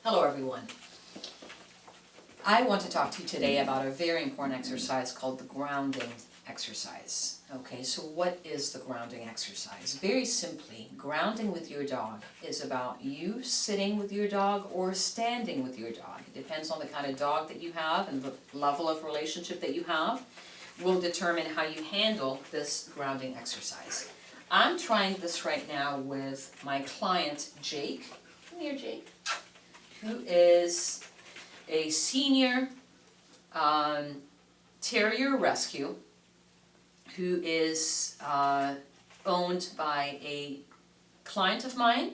Hello everyone. I want to talk to you today about a very important exercise called the grounding exercise. Okay, so what is the grounding exercise? Very simply, grounding with your dog is about you sitting with your dog or standing with your dog. It depends on the kind of dog that you have and the level of relationship that you have will determine how you handle this grounding exercise. I'm trying this right now with my client Jake. Come here, Jake. Who is a senior terrier rescue who is owned by a client of mine,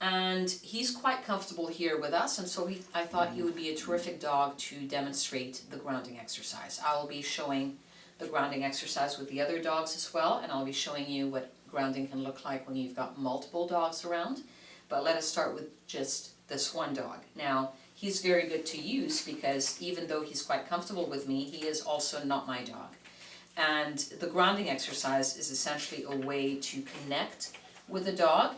and he's quite comfortable here with us, and so I thought he would be a terrific dog to demonstrate the grounding exercise. I will be showing the grounding exercise with the other dogs as well, and I'll be showing you what grounding can look like when you've got multiple dogs around. But let us start with just this one dog. Now, he's very good to use because even though he's quite comfortable with me, he is also not my dog. And the grounding exercise is essentially a way to connect with the dog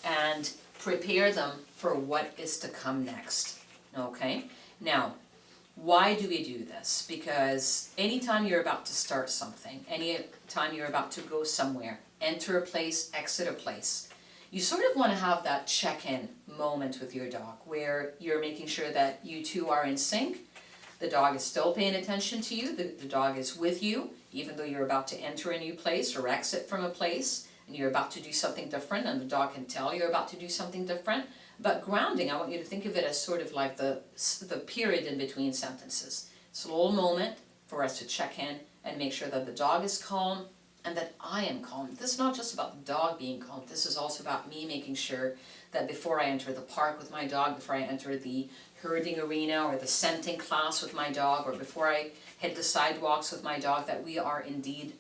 and prepare them for what is to come next. Okay? Now, why do we do this? Because anytime you're about to start something, anytime you're about to go somewhere, enter a place, exit a place, you sort of want to have that check-in moment with your dog where you're making sure that you two are in sync. The dog is still paying attention to you. The dog is with you, even though you're about to enter a new place or exit from a place and you're about to do something different, and the dog can tell you're about to do something different. But grounding, I want you to think of it as sort of like the period in between sentences. It's a little moment for us to check in and make sure that the dog is calm and that I am calm. This is not just about the dog being calm. This is also about me making sure that before I enter the park with my dog, before I enter the herding arena or the scenting class with my dog, or before I hit the sidewalks with my dog, that we are indeed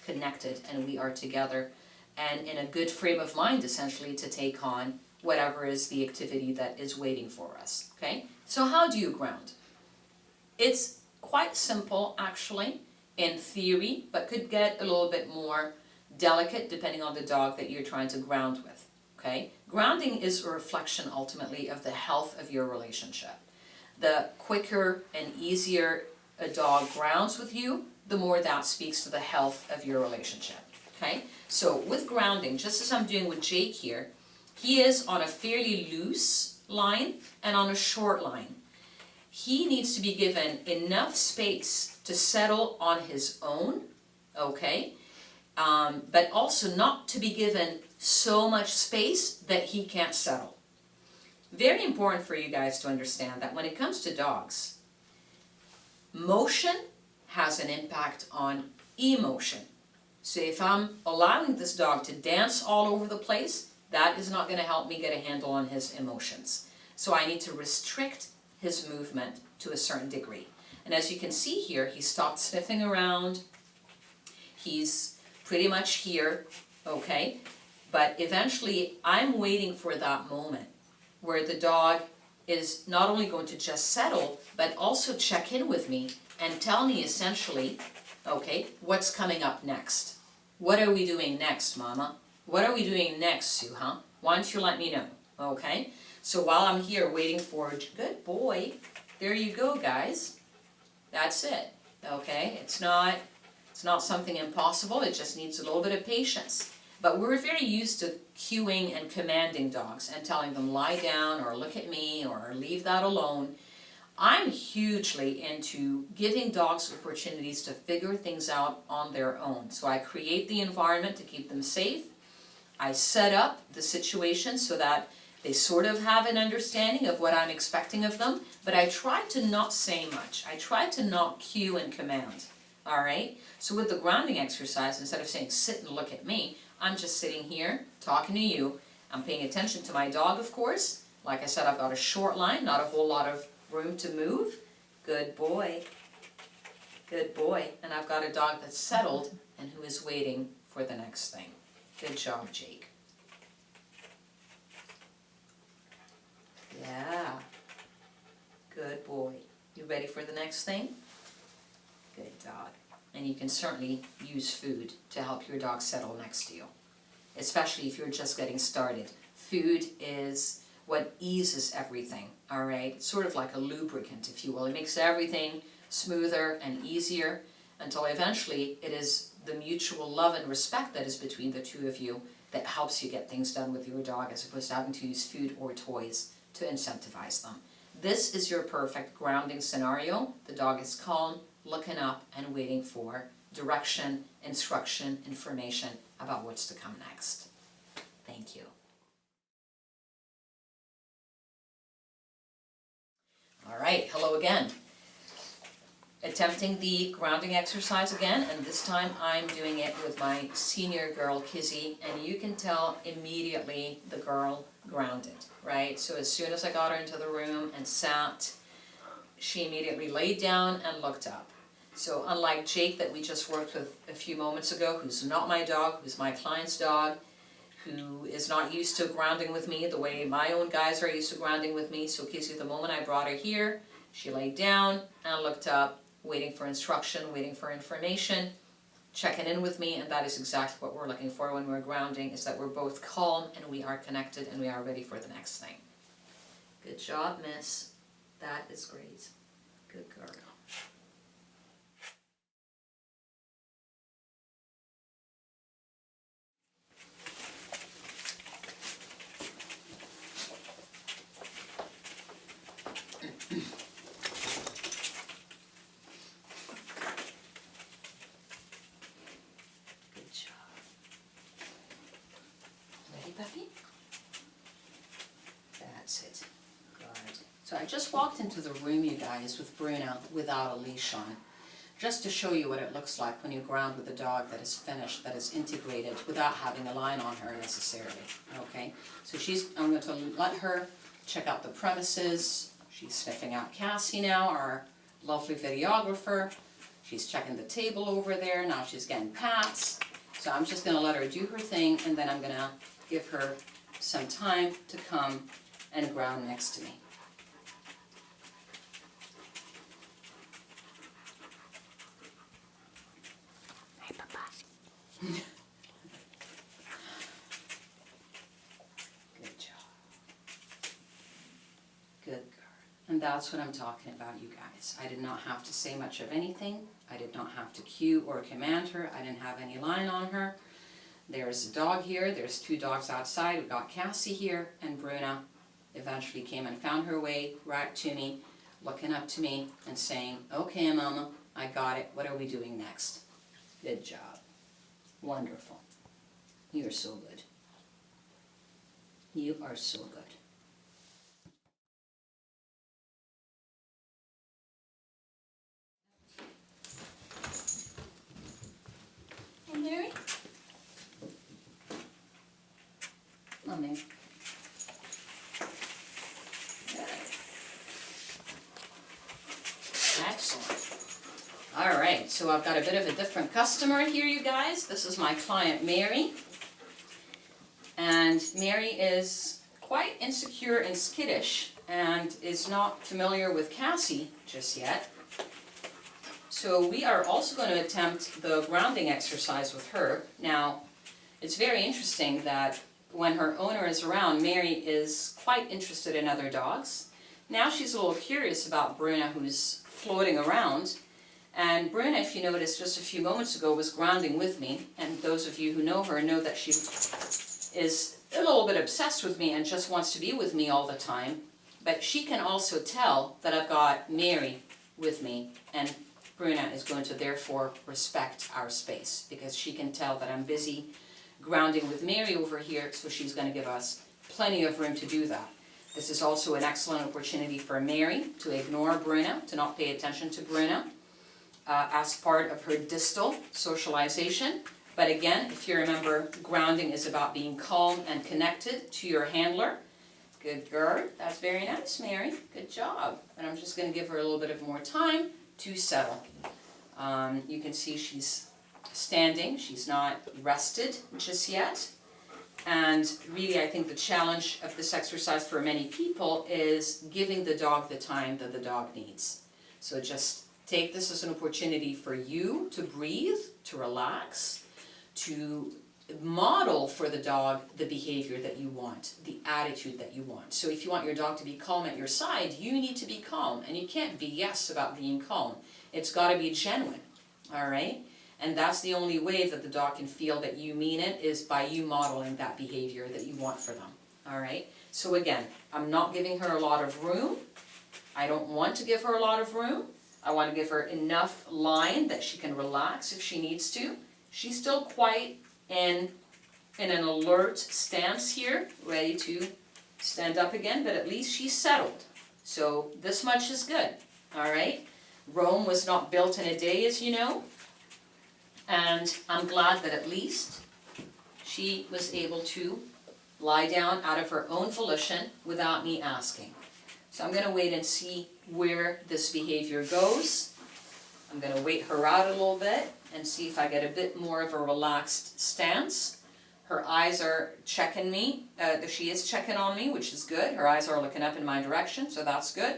connected and we are together and in a good frame of mind, essentially, to take on whatever is the activity that is waiting for us. Okay? So how do you ground? It's quite simple, actually, in theory, but could get a little bit more delicate depending on the dog that you're trying to ground with. Okay? Grounding is a reflection ultimately of the health of your relationship. The quicker and easier a dog grounds with you, the more that speaks to the health of your relationship. Okay? So with grounding, just as I'm doing with Jake here, he is on a fairly loose line and on a short line. He needs to be given enough space to settle on his own, okay? But also not to be given so much space that he can't settle. Very important for you guys to understand that when it comes to dogs, motion has an impact on emotion. So if I'm allowing this dog to dance all over the place, that is not going to help me get a handle on his emotions. So I need to restrict his movement to a certain degree. And as you can see here, he stopped sniffing around. He's pretty much here, okay? But eventually, I'm waiting for that moment where the dog is not only going to just settle, but also check in with me and tell me essentially, okay, what's coming up next? What are we doing next, Mama? What are we doing next, Sue, huh? Why don't you let me know, okay? So while I'm here waiting for, good boy, there you go, guys. That's it, okay? It's not something impossible, it just needs a little bit of patience. But we're very used to cueing and commanding dogs and telling them lie down or look at me or leave that alone. I'm hugely into giving dogs opportunities to figure things out on their own. So I create the environment to keep them safe. I set up the situation so that they sort of have an understanding of what I'm expecting of them, but I try to not say much. I try to not cue and command, all right? So with the grounding exercise, instead of saying sit and look at me, I'm just sitting here talking to you. I'm paying attention to my dog, of course. Like I said, I've got a short line, not a whole lot of room to move. Good boy. Good boy. And I've got a dog that's settled and who is waiting for the next thing. Good job, Jake. Yeah. Good boy. You ready for the next thing? Good dog. And you can certainly use food to help your dog settle next to you, especially if you're just getting started. Food is what eases everything, all right? It's sort of like a lubricant, if you will. It makes everything smoother and easier until eventually it is the mutual love and respect that is between the two of you that helps you get things done with your dog, as opposed to having to use food or toys to incentivize them. This is your perfect grounding scenario. The dog is calm, looking up and waiting for direction, instruction, information about what's to come next. Thank you. All right, hello again. Attempting the grounding exercise again, and this time I'm doing it with my senior girl, Kizzy, and you can tell immediately the girl grounded, right? So as soon as I got her into the room and sat, she immediately laid down and looked up. So unlike Jake that we just worked with a few moments ago, who's not my dog, who's my client's dog, who is not used to grounding with me the way my own guys are used to grounding with me. So Kizzy, the moment I brought her here, she laid down and looked up, waiting for instruction, waiting for information, checking in with me, and that is exactly what we're looking for when we're grounding, is that we're both calm and we are connected and we are ready for the next thing. Good job, miss. That is great. Good girl. Puppy? That's it. Good. So I just walked into the room, you guys, with Bruno without a leash on, just to show you what it looks like when you ground with a dog that is finished, that is integrated, without having a line on her necessarily. Okay? So I'm going to let her check out the premises. She's sniffing out Cassie now, our lovely videographer. She's checking the table over there. Now she's getting pats. So I'm just going to let her do her thing, and then I'm going to give her some time to come and ground next to me. Hey, Papa. Good job. Good girl. And that's what I'm talking about, you guys. I did not have to say much of anything. I did not have to cue or command her. I didn't have any line on her. There's a dog here, there's two dogs outside, we got Cassie here, and Bruna eventually came and found her way right to me, looking up to me and saying, okay, Mama, I got it, what are we doing next? Good job. Wonderful. You're so good. You are so good. Hey, Mary? Mommy. Excellent. All right, so I've got a bit of a different customer here, you guys. This is my client, Mary. And Mary is quite insecure and skittish and is not familiar with Cassie just yet. So we are also going to attempt the grounding exercise with her. Now, it's very interesting that when her owner is around, Mary is quite interested in other dogs. Now she's a little curious about Bruna, who's floating around. And Bruna, if you noticed just a few moments ago, was grounding with me. And those of you who know her know that she is a little bit obsessed with me and just wants to be with me all the time. But she can also tell that I've got Mary with me, and Bruna is going to therefore respect our space, because she can tell that I'm busy grounding with Mary over here, so she's going to give us plenty of room to do that. This is also an excellent opportunity for Mary to ignore Bruna, to not pay attention to Bruna, as part of her distal socialization. But again, if you remember, grounding is about being calm and connected to your handler. Good girl. That's very nice, Mary. Good job. And I'm just going to give her a little bit of more time to settle. You can see she's standing. She's not rested just yet. And really, I think the challenge of this exercise for many people is giving the dog the time that the dog needs. So just take this as an opportunity for you to breathe, to relax, to model for the dog the behavior that you want, the attitude that you want. So if you want your dog to be calm at your side, you need to be calm, and you can't BS about being calm. It's got to be genuine, all right? And that's the only way that the dog can feel that you mean it, is by you modeling that behavior that you want for them, all right? So again, I'm not giving her a lot of room. I don't want to give her a lot of room. I want to give her enough line that she can relax if she needs to. She's still quite in an alert stance here, ready to stand up again, but at least she's settled. So this much is good, all right? Rome was not built in a day, as you know, and I'm glad that at least she was able to lie down out of her own volition without me asking. So I'm going to wait and see where this behavior goes. I'm going to wait her out a little bit and see if I get a bit more of a relaxed stance. Her eyes are checking me. She is checking on me, which is good. Her eyes are looking up in my direction, so that's good.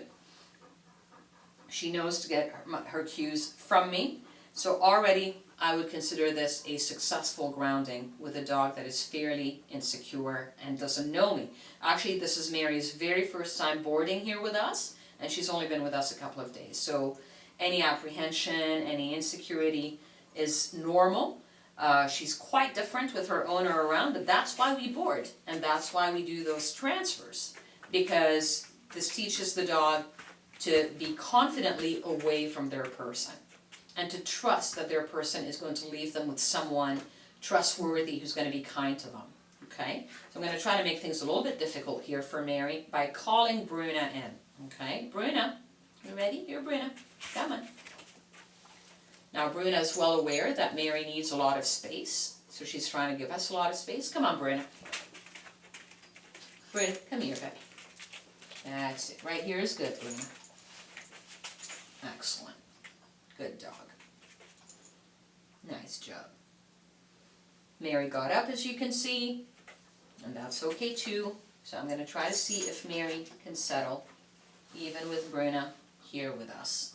She knows to get her cues from me. So already I would consider this a successful grounding with a dog that is fairly insecure and doesn't know me. Actually, this is Mary's very first time boarding here with us, and she's only been with us a couple of days. So any apprehension, any insecurity is normal. She's quite different with her owner around, but that's why we board, and that's why we do those transfers, because this teaches the dog to be confidently away from their person and to trust that their person is going to leave them with someone trustworthy who's going to be kind to them. Okay? So I'm going to try to make things a little bit difficult here for Mary by calling Bruna in. Okay? Bruna, you ready? Here, Bruna. Come on. Now Bruna is well aware that Mary needs a lot of space, so she's trying to give us a lot of space. Come on, Bruna. Bruna, come here, baby. That's it. Right here is good, Bruna. Excellent. Good dog. Nice job. Mary got up, as you can see, and that's okay too. So I'm going to try to see if Mary can settle, even with Bruna here with us.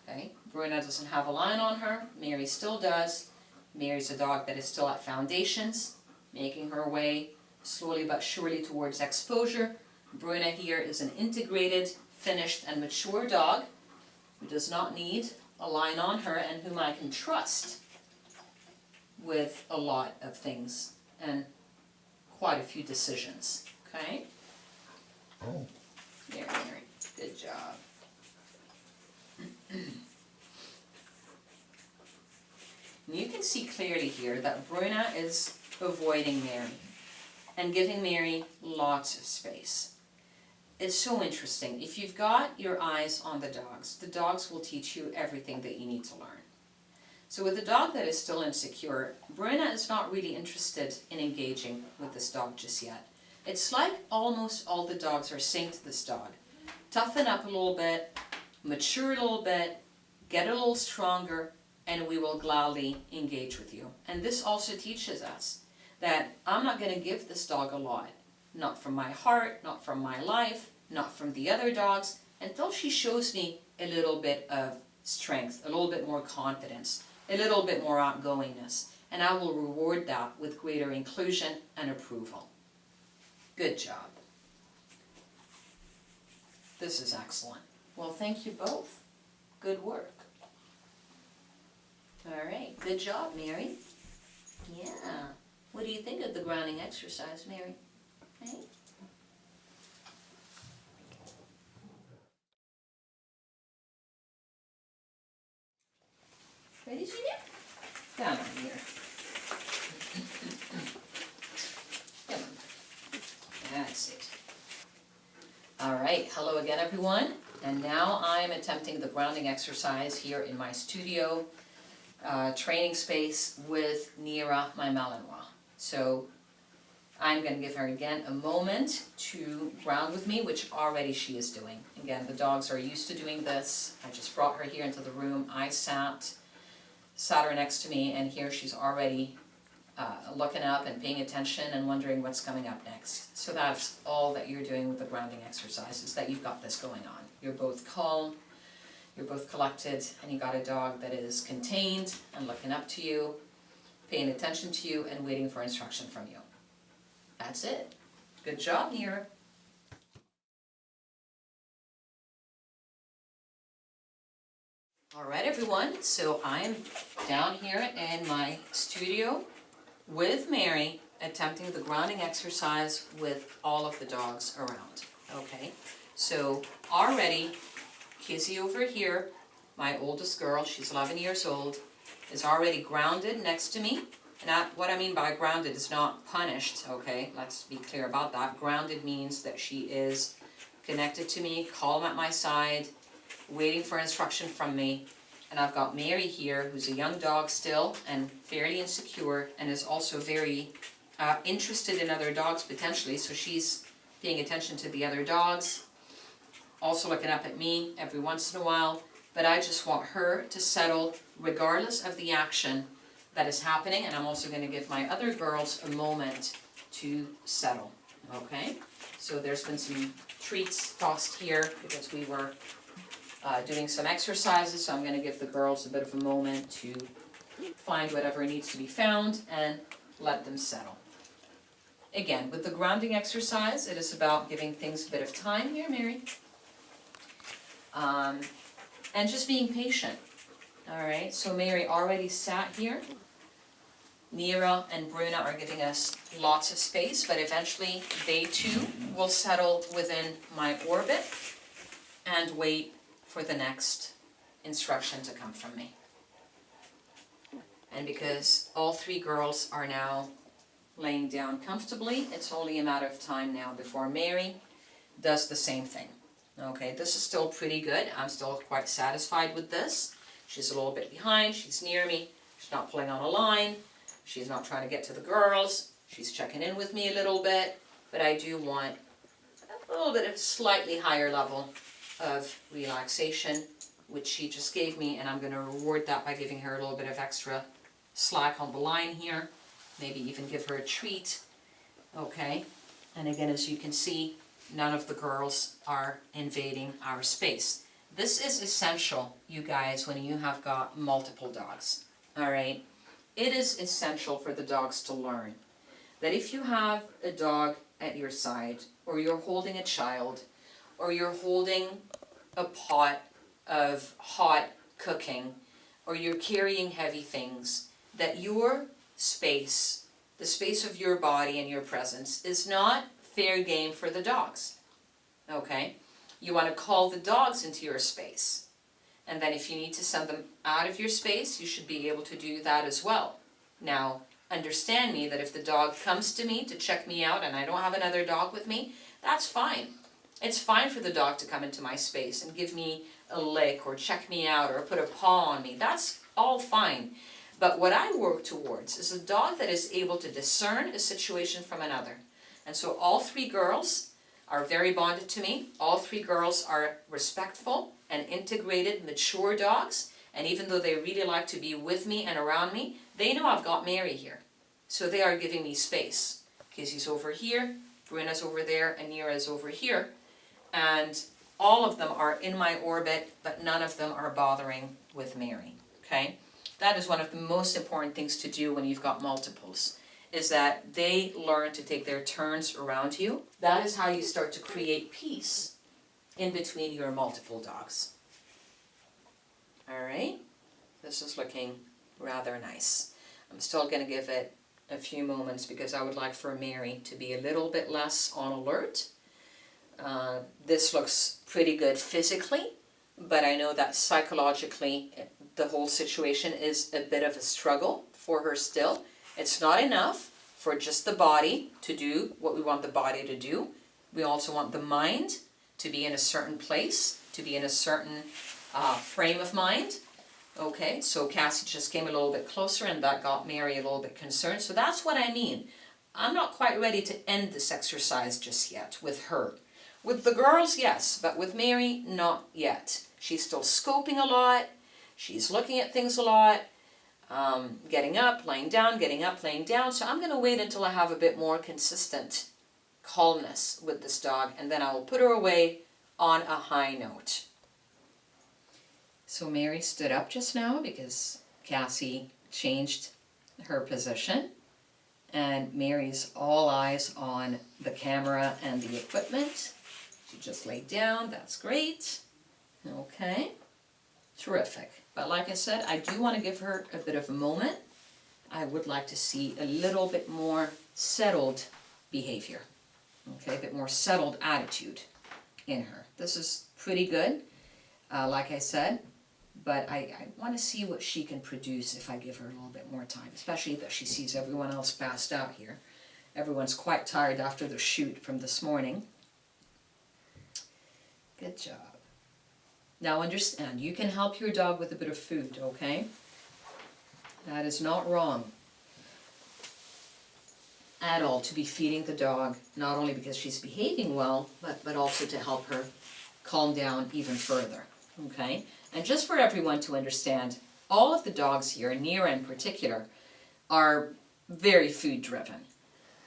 Okay, Bruna doesn't have a line on her. Mary still does. Mary's a dog that is still at foundations, making her way slowly but surely towards exposure. Bruna here is an integrated, finished, and mature dog who does not need a line on her and whom I can trust with a lot of things and quite a few decisions. Okay? Oh. There, Mary. Good job. You can see clearly here that Bruna is avoiding Mary and giving Mary lots of space. It's so interesting. If you've got your eyes on the dogs will teach you everything that you need to learn. So with a dog that is still insecure, Bruna is not really interested in engaging with this dog just yet. It's like almost all the dogs are saying to this dog, toughen up a little bit, mature a little bit, get a little stronger, and we will gladly engage with you. And this also teaches us that I'm not going to give this dog a lot. Not from my heart, not from my life, not from the other dogs, until she shows me a little bit of strength, a little bit more confidence, a little bit more outgoingness, and I will reward that with greater inclusion and approval. Good job. This is excellent. Well, thank you both. Good work. All right, good job, Mary. Yeah. What do you think of the grounding exercise, Mary? Hey? Ready, Julia? Come on here. Come on. That's it. All right, hello again, everyone. And now I'm attempting the grounding exercise here in my studio training space with Nira, my Malinois. So I'm going to give her again a moment to ground with me, which already she is doing. Again, the dogs are used to doing this. I just brought her here into the room. I sat her next to me, and here she's already looking up and paying attention and wondering what's coming up next. So that's all that you're doing with the grounding exercise, is that you've got this going on. You're both calm, you're both collected, and you got a dog that is contained and looking up to you, paying attention to you, and waiting for instruction from you. That's it. Good job, Nira. All right, everyone, so I'm down here in my studio with Mary, attempting the grounding exercise with all of the dogs around. Okay, so already Kizzy over here, my oldest girl, she's 11 years old, is already grounded next to me. And what I mean by grounded is not punished, okay? Let's be clear about that. Grounded means that she is connected to me, calm at my side, waiting for instruction from me. And I've got Mary here, who's a young dog still and fairly insecure, and is also very interested in other dogs potentially, so she's paying attention to the other dogs, also looking up at me every once in a while. But I just want her to settle regardless of the action that is happening, and I'm also going to give my other girls a moment to settle. Okay, so there's been some treats tossed here because we were doing some exercises, so I'm going to give the girls a bit of a moment to find whatever needs to be found and let them settle. Again, with the grounding exercise, it is about giving things a bit of time here, Mary, and just being patient. All right, so Mary already sat here. Nira and Bruna are giving us lots of space, but eventually they too will settle within my orbit and wait for the next instruction to come from me. And because all three girls are now laying down comfortably, it's only a matter of time now before Mary does the same thing. Okay, this is still pretty good. I'm still quite satisfied with this. She's a little bit behind, she's near me, she's not pulling on a line, she's not trying to get to the girls, she's checking in with me a little bit, but I do want a little bit of slightly higher level of relaxation, which she just gave me, and I'm going to reward that by giving her a little bit of extra slack on the line here, maybe even give her a treat. Okay, and again, as you can see, none of the girls are invading our space. This is essential, you guys, when you have got multiple dogs. All right, it is essential for the dogs to learn that if you have a dog at your side, or you're holding a child, or you're holding a pot of hot cooking, or you're carrying heavy things, that your space, the space of your body and your presence, is not fair game for the dogs. Okay? You want to call the dogs into your space. And then if you need to send them out of your space, you should be able to do that as well. Now, understand me that if the dog comes to me to check me out and I don't have another dog with me, that's fine. It's fine for the dog to come into my space and give me a lick or check me out or put a paw on me. That's all fine. But what I work towards is a dog that is able to discern a situation from another. And so all three girls are very bonded to me. All three girls are respectful and integrated, mature dogs. And even though they really like to be with me and around me, they know I've got Mary here. So they are giving me space. Kizzy's over here, Bruna's over there, and Nira's over here. And all of them are in my orbit, but none of them are bothering with Mary, okay? That is one of the most important things to do when you've got multiples, is that they learn to take their turns around you. That is how you start to create peace in between your multiple dogs. All right, this is looking rather nice. I'm still going to give it a few moments because I would like for Mary to be a little bit less on alert. This looks pretty good physically, but I know that psychologically the whole situation is a bit of a struggle for her still. It's not enough for just the body to do what we want the body to do. We also want the mind to be in a certain place, to be in a certain frame of mind. Okay, so Cassie just came a little bit closer and that got Mary a little bit concerned. So that's what I mean. I'm not quite ready to end this exercise just yet with her. With the girls, yes, but with Mary, not yet. She's still scoping a lot. She's looking at things a lot. Getting up, laying down, getting up, laying down. So I'm going to wait until I have a bit more consistent calmness with this dog, and then I will put her away on a high note. So Mary stood up just now because Cassie changed her position, and Mary's all eyes on the camera and the equipment. She just laid down, that's great. Okay, terrific. But like I said, I do want to give her a bit of a moment. I would like to see a little bit more settled behavior, okay, a bit more settled attitude in her. This is pretty good, like I said, but I want to see what she can produce if I give her a little bit more time, especially that she sees everyone else passed out here. Everyone's quite tired after the shoot from this morning. Good job. Now understand, you can help your dog with a bit of food, okay? That is not wrong at all to be feeding the dog, not only because she's behaving well, but also to help her calm down even further, okay? And just for everyone to understand, all of the dogs here, Nira in particular, are very food driven.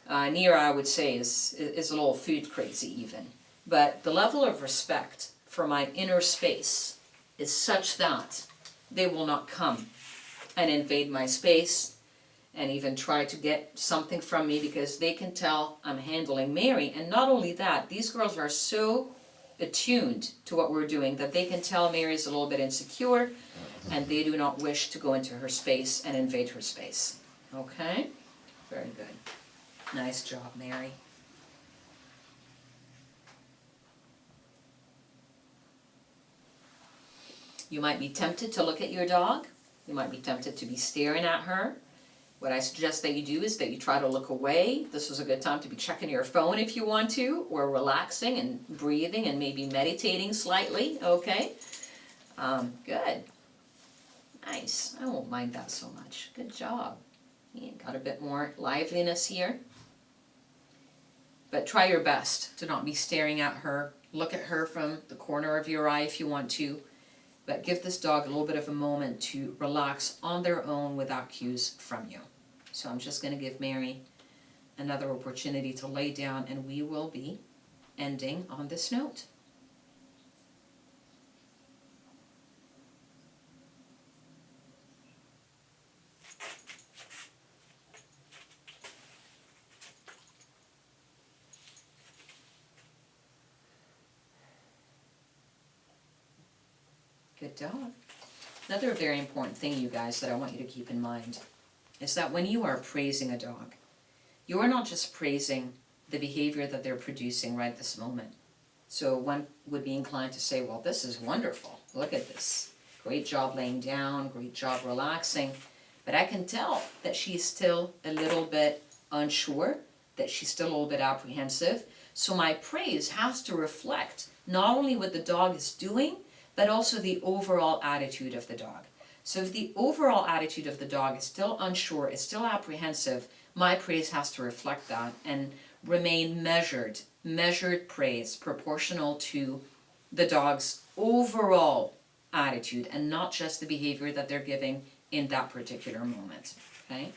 Nira, I would say, is a little food crazy even. But the level of respect for my inner space is such that they will not come and invade my space and even try to get something from me, because they can tell I'm handling Mary. And not only that, these girls are so attuned to what we're doing that they can tell Mary's a little bit insecure, and they do not wish to go into her space and invade her space. Okay? Very good. Nice job, Mary. You might be tempted to look at your dog. You might be tempted to be staring at her. What I suggest that you do is that you try to look away. This is a good time to be checking your phone if you want to, or relaxing and breathing and maybe meditating slightly, okay? Good. Nice. I won't mind that so much. Good job. You got a bit more liveliness here. But try your best to not be staring at her. Look at her from the corner of your eye if you want to. But give this dog a little bit of a moment to relax on their own without cues from you. So I'm just going to give Mary another opportunity to lay down, and we will be ending on this note. Good dog. Another very important thing, you guys, that I want you to keep in mind is that when you are praising a dog, you are not just praising the behavior that they're producing right this moment. So one would be inclined to say, well, this is wonderful. Look at this. Great job laying down, great job relaxing. But I can tell that she's still a little bit unsure, that she's still a little bit apprehensive. So my praise has to reflect not only what the dog is doing, but also the overall attitude of the dog. So if the overall attitude of the dog is still unsure, is still apprehensive, my praise has to reflect that and remain measured praise, proportional to the dog's overall attitude and not just the behavior that they're giving in that particular moment, okay?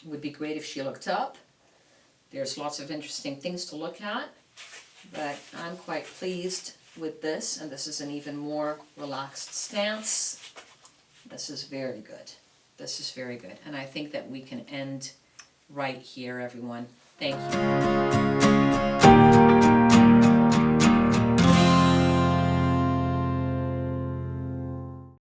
It would be great if she looked up. There's lots of interesting things to look at, but I'm quite pleased with this, and this is an even more relaxed stance. This is very good. This is very good. And I think that we can end right here, everyone. Thank you.